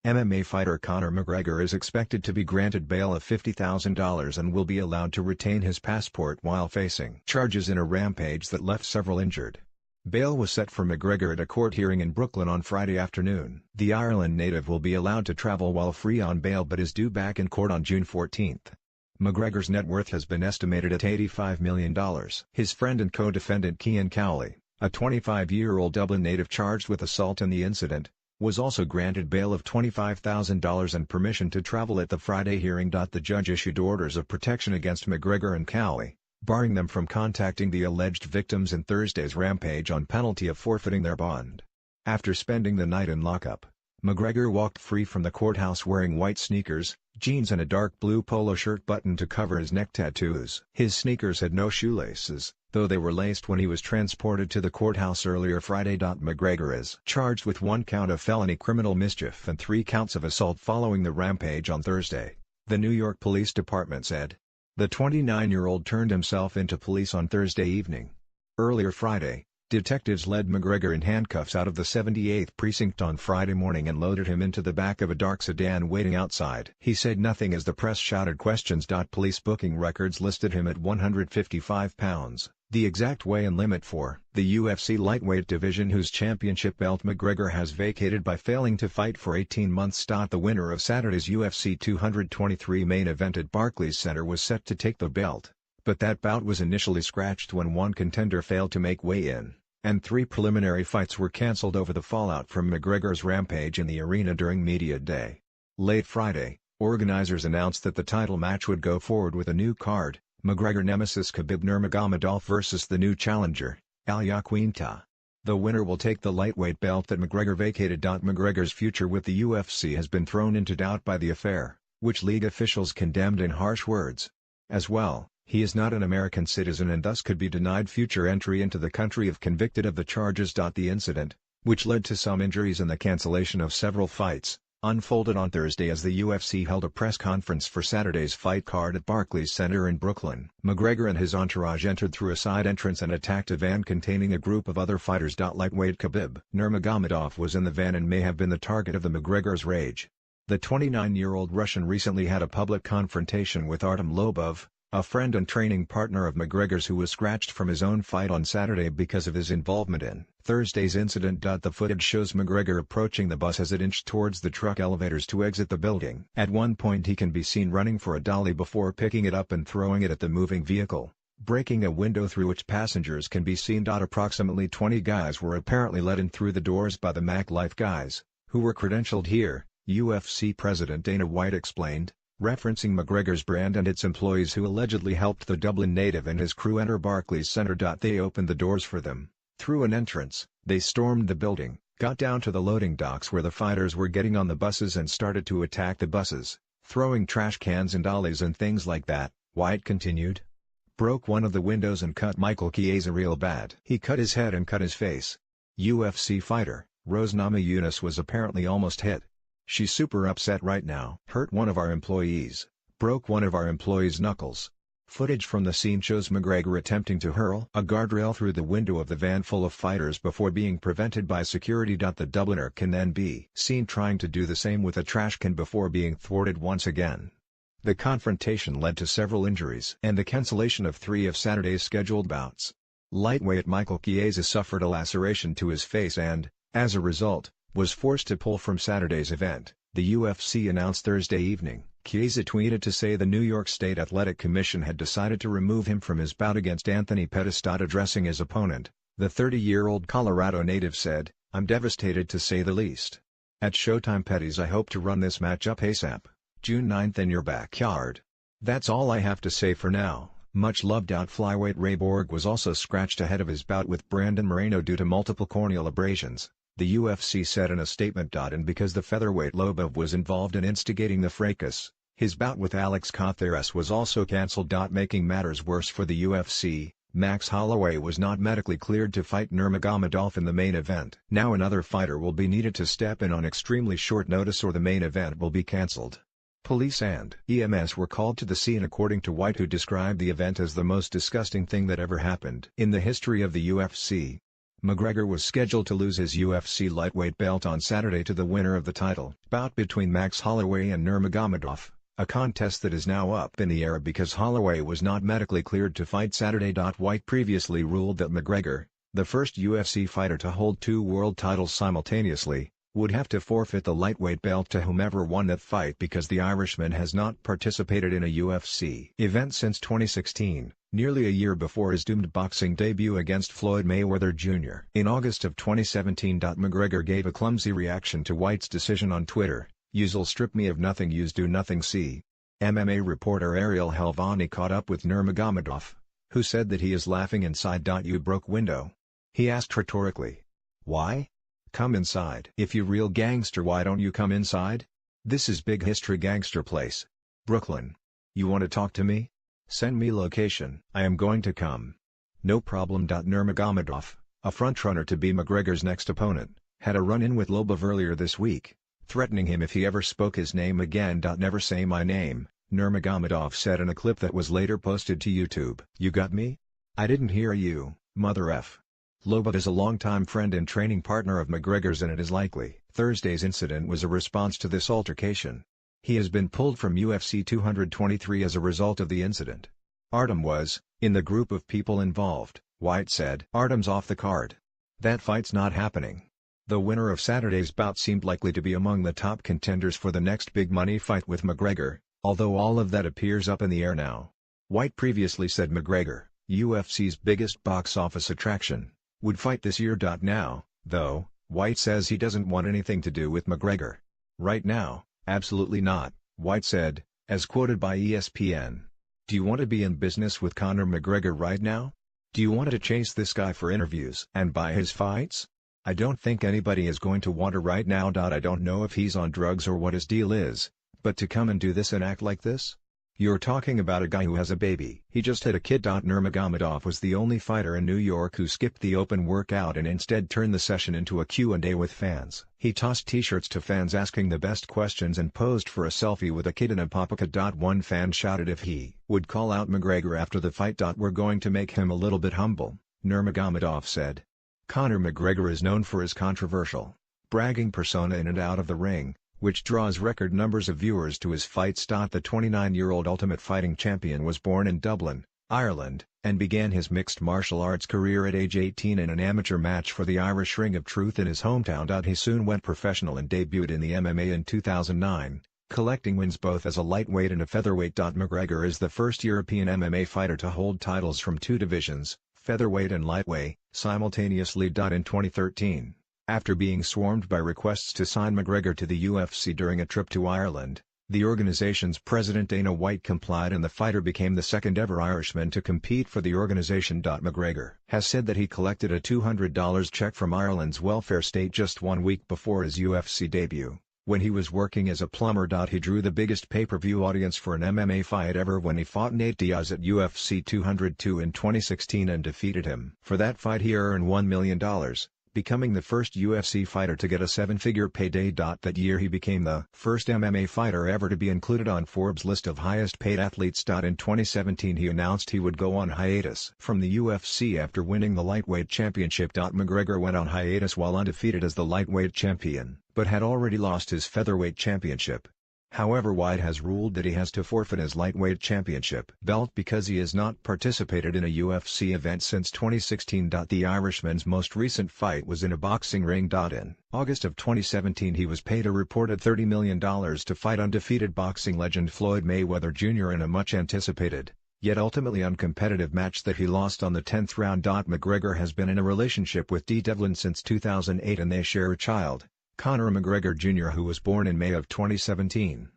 MMA fighter Conor McGregor is expected to be granted bail of $50,000 and will be allowed to retain his passport while facing charges in a rampage that left several injured. Bail was set for McGregor at a court hearing in Brooklyn on Friday afternoon. The Ireland native will be allowed to travel while free on bail but is due back in court on June 14. McGregor's net worth has been estimated at $85 million. His friend and co-defendant Cian Cowley, a 25-year-old Dublin native charged with assault in the incident, was also granted bail of $25,000 and permission to travel at the Friday hearing. The judge issued orders of protection against McGregor and Cowley, barring them from contacting the alleged victims in Thursday's rampage on penalty of forfeiting their bond. After spending the night in lockup, McGregor walked free from the courthouse wearing white sneakers, jeans and a dark blue polo shirt buttoned to cover his neck tattoos. His sneakers had no shoelaces, though they were laced when he was transported to the courthouse earlier Friday. McGregor is charged with 1 count of felony criminal mischief and 3 counts of assault following the rampage on Thursday, the New York Police Department said. The 29-year-old turned himself into police on Thursday evening. Earlier Friday, detectives led McGregor in handcuffs out of the 78th Precinct on Friday morning and loaded him into the back of a dark sedan waiting outside. He said nothing as the press shouted questions. Police booking records listed him at 155 pounds, the exact weigh-in limit for the UFC lightweight division whose championship belt McGregor has vacated by failing to fight for 18 months. The winner of Saturday's UFC 223 main event at Barclays Center was set to take the belt, but that bout was initially scratched when one contender failed to make weigh-in, and 3 preliminary fights were cancelled over the fallout from McGregor's rampage in the arena during media day. Late Friday, organizers announced that the title match would go forward with a new card, McGregor nemesis Khabib Nurmagomedov versus the new challenger, Al Iaquinta. The winner will take the lightweight belt that McGregor vacated. McGregor's future with the UFC has been thrown into doubt by the affair, which league officials condemned in harsh words. As well, he is not an American citizen and thus could be denied future entry into the country if convicted of the charges. The incident, which led to some injuries and the cancellation of several fights, unfolded on Thursday as the UFC held a press conference for Saturday's fight card at Barclays Center in Brooklyn. McGregor and his entourage entered through a side entrance and attacked a van containing a group of other fighters. Lightweight Khabib Nurmagomedov was in the van and may have been the target of the McGregor's rage. The 29-year-old Russian recently had a public confrontation with Artem Lobov, a friend and training partner of McGregor's who was scratched from his own fight on Saturday because of his involvement in Thursday's incident. The footage shows McGregor approaching the bus as it inched towards the truck elevators to exit the building. At one point he can be seen running for a dolly before picking it up and throwing it at the moving vehicle, breaking a window through which passengers can be seen. Approximately 20 guys were apparently let in through the doors by the Mac Life guys, who were credentialed here, UFC President Dana White explained, referencing McGregor's brand and its employees who allegedly helped the Dublin native and his crew enter Barclays Center. They opened the doors for them. Through an entrance, they stormed the building, got down to the loading docks where the fighters were getting on the buses and started to attack the buses, throwing trash cans and dollies and things like that, White continued. Broke one of the windows and cut Michael Chiesa real bad. He cut his head and cut his face. UFC fighter, Rose Namajunas was apparently almost hit. She's super upset right now. Hurt one of our employees, broke one of our employees' knuckles. Footage from the scene shows McGregor attempting to hurl a guardrail through the window of the van full of fighters before being prevented by security. The Dubliner can then be seen trying to do the same with a trash can before being thwarted once again. The confrontation led to several injuries and the cancellation of 3 of Saturday's scheduled bouts. Lightweight Michael Chiesa suffered a laceration to his face and, as a result, was forced to pull from Saturday's event, the UFC announced Thursday evening. Chiesa tweeted to say the New York State Athletic Commission had decided to remove him from his bout against Anthony Pettis. Addressing his opponent, the 30-year-old Colorado native said, "I'm devastated to say the least. At Showtime Pettis, I hope to run this match up ASAP, June 9th in your backyard. That's all I have to say for now." Much loved out flyweight Ray Borg was also scratched ahead of his bout with Brandon Moreno due to multiple corneal abrasions, the UFC said in a statement. And because the featherweight Lobov was involved in instigating the fracas, his bout with Alex Caceres was also cancelled. Making matters worse for the UFC, Max Holloway was not medically cleared to fight Nurmagomedov in the main event. Now another fighter will be needed to step in on extremely short notice or the main event will be cancelled. Police and EMS were called to the scene according to White, who described the event as the most disgusting thing that ever happened in the history of the UFC. McGregor was scheduled to lose his UFC lightweight belt on Saturday to the winner of the title bout between Max Holloway and Nurmagomedov, a contest that is now up in the air because Holloway was not medically cleared to fight Saturday. White previously ruled that McGregor, the first UFC fighter to hold two world titles simultaneously, would have to forfeit the lightweight belt to whomever won that fight because the Irishman has not participated in a UFC event since 2016. Nearly a year before his doomed boxing debut against Floyd Mayweather Jr. In August of 2017. McGregor gave a clumsy reaction to White's decision on Twitter, "You'll strip me of nothing, yous do nothing." See. MMA reporter Ariel Helvani caught up with Nurmagomedov, who said that he is laughing inside. "You broke window?" He asked rhetorically. "Why? Come inside. If you real gangster, why don't you come inside? This is big history gangster place. Brooklyn. You want to talk to me? Send me location. I am going to come." No problem. Nurmagomedov, a frontrunner to be McGregor's next opponent, had a run-in with Lobov earlier this week, threatening him if he ever spoke his name again. "Never say my name," Nurmagomedov said in a clip that was later posted to YouTube. "You got me? I didn't hear you, mother F." Lobov is a longtime friend and training partner of McGregor's, and it is likely Thursday's incident was a response to this altercation. He has been pulled from UFC 223 as a result of the incident. Artem was in the group of people involved, White said. "Artem's off the card. That fight's not happening." The winner of Saturday's bout seemed likely to be among the top contenders for the next big money fight with McGregor, although all of that appears up in the air now. White previously said McGregor, UFC's biggest box office attraction, would fight this year. Now, though, White says he doesn't want anything to do with McGregor. "Right now, absolutely not," White said, as quoted by ESPN. "Do you want to be in business with Conor McGregor right now? Do you want to chase this guy for interviews and buy his fights? I don't think anybody is going to want to right now. I don't know if he's on drugs or what his deal is, but to come and do this and act like this? You're talking about a guy who has a baby. He just had a kid." Nurmagomedov was the only fighter in New York who skipped the open workout and instead turned the session into a Q&A with fans. He tossed t-shirts to fans asking the best questions and posed for a selfie with a kid in a paprika. One fan shouted if he would call out McGregor after the fight. "We're going to make him a little bit humble," Nurmagomedov said. Conor McGregor is known for his controversial, bragging persona in and out of the ring, which draws record numbers of viewers to his fights. The 29-year-old Ultimate Fighting champion was born in Dublin, Ireland, and began his mixed martial arts career at age 18 in an amateur match for the Irish Ring of Truth in his hometown. He soon went professional and debuted in the MMA in 2009, collecting wins both as a lightweight and a featherweight. McGregor is the first European MMA fighter to hold titles from two divisions, featherweight and lightweight, simultaneously. In 2013, after being swarmed by requests to sign McGregor to the UFC during a trip to Ireland, the organization's president Dana White complied and the fighter became the second-ever Irishman to compete for the organization. McGregor has said that he collected a $200 check from Ireland's welfare state just 1 week before his UFC debut, when he was working as a plumber. He drew the biggest pay-per-view audience for an MMA fight ever when he fought Nate Diaz at UFC 202 in 2016 and defeated him. For that fight he earned $1 million. Becoming the first UFC fighter to get a seven-figure payday. That year he became the first MMA fighter ever to be included on Forbes' list of highest-paid athletes. In 2017 he announced he would go on hiatus from the UFC after winning the lightweight championship. McGregor went on hiatus while undefeated as the lightweight champion, but had already lost his featherweight championship. However, White has ruled that he has to forfeit his lightweight championship belt because he has not participated in a UFC event since 2016. The Irishman's most recent fight was in a boxing ring. In August of 2017 he was paid a reported $30 million to fight undefeated boxing legend Floyd Mayweather Jr. in a much-anticipated, yet ultimately uncompetitive match that he lost on the 10th round. McGregor has been in a relationship with Dee Devlin since 2008 and they share a child, Conor McGregor Jr., who was born in May of 2017.